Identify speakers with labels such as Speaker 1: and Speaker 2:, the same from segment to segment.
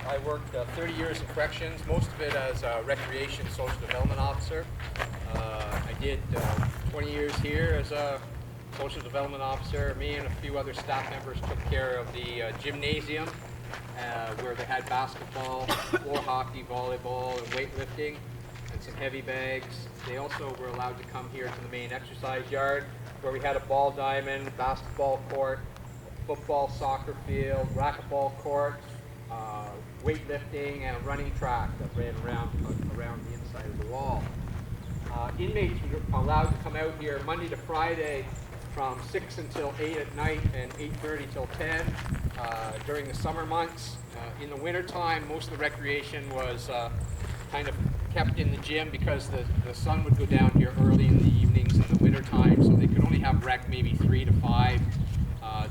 Speaker 1: I worked 30 years in corrections, most of it as a recreation social development officer. I did 20 years here as a social development officer. Me and a few other staff members took care of the gymnasium where they had basketball, floor hockey, volleyball, and weightlifting, and some heavy bags. They also were allowed to come here to the main exercise yard where we had a ball diamond, basketball court, football, soccer field, racquetball court, weightlifting, and a running track that ran around the inside of the wall. Inmates were allowed to come out here Monday to Friday from 6 until 8 at night and 8:30 till 10 during the summer months. In the winter time, most of the recreation was kind of kept in the gym because the sun would go down here early in the evenings in the winter time, so they could only have rec maybe 3 to 5.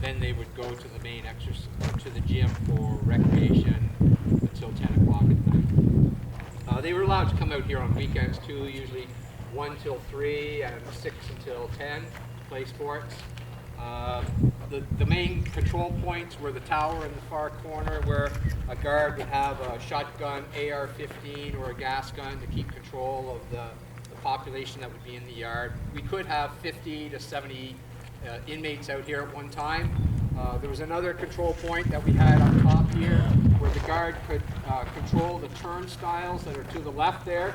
Speaker 1: Then they would go to the main to the gym for recreation until 10 o'clock at night. They were allowed to come out here on weekends too, usually 1 till 3 and 6 until 10, play sports. The main control points were the tower in the far corner where a guard would have a shotgun, AR-15 or a gas gun to keep control of the population that would be in the yard. We could have 50 to 70 inmates out here at one time. There was another control point that we had on top here where the guard could control the turnstiles that are to the left there,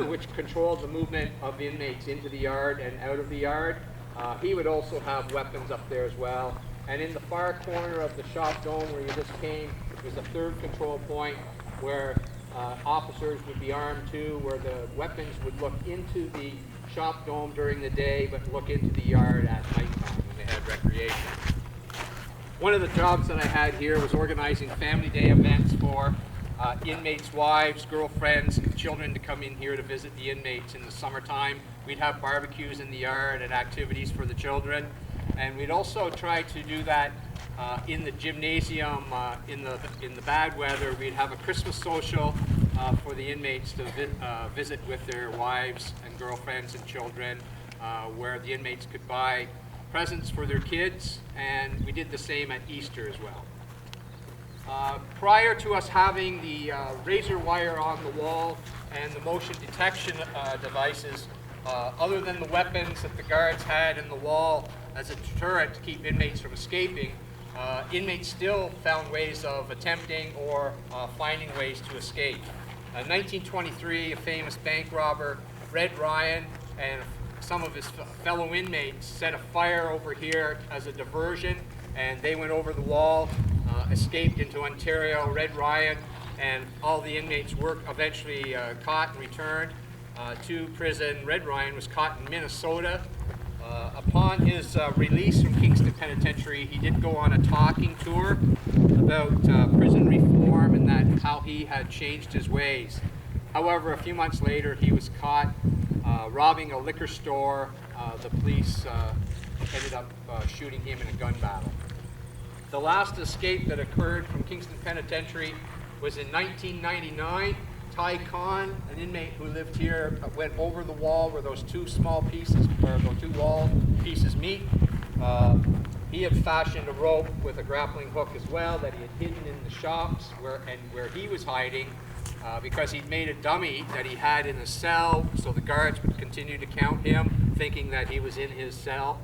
Speaker 1: which controlled the movement of inmates into the yard and out of the yard. He would also have weapons up there as well. And in the far corner of the shop dome where you just came was a third control point where officers would be armed too, where the weapons would look into the shop dome during the day but look into the yard at nighttime when they had recreation. One of the jobs that I had here was organizing family day events for inmates' wives, girlfriends, and children to come in here to visit the inmates in the summertime. We'd have barbecues in the yard and activities for the children. And we'd also try to do that in the gymnasium in the bad weather. We'd have a Christmas social for the inmates to visit with their wives and girlfriends and children, where the inmates could buy presents for their kids, and we did the same at Easter as well. Prior to us having the razor wire on the wall and the motion detection devices, other than the weapons that the guards had in the wall as a deterrent to keep inmates from escaping, inmates still found ways of attempting or finding ways to escape. In 1923, a famous bank robber, Red Ryan, and some of his fellow inmates set a fire over here as a diversion, and they went over the wall, escaped into Ontario. Red Ryan and all the inmates were eventually caught and returned to prison. Red Ryan was caught in Minnesota. Upon his release from Kingston Penitentiary, he did go on a talking tour about prison reform and how he had changed his ways. However, a few months later, he was caught robbing a liquor store. The police ended up shooting him in a gun battle. The last escape that occurred from Kingston Penitentiary was in 1999. Ty Khan, an inmate who lived here, went over the wall where those two small pieces, or those two wall pieces meet. He had fashioned a rope with a grappling hook as well that he had hidden in the shops where he was hiding because he'd made a dummy that he had in a cell so the guards would continue to count him, thinking that he was in his cell.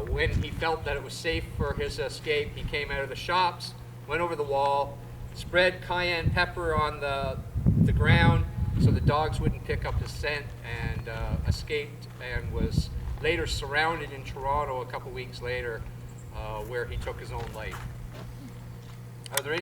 Speaker 1: When he felt that it was safe for his escape, he came out of the shops, went over the wall, spread cayenne pepper on the ground so the dogs wouldn't pick up his scent, and escaped, and was later surrounded in Toronto a couple weeks later where he took his own life. Are there any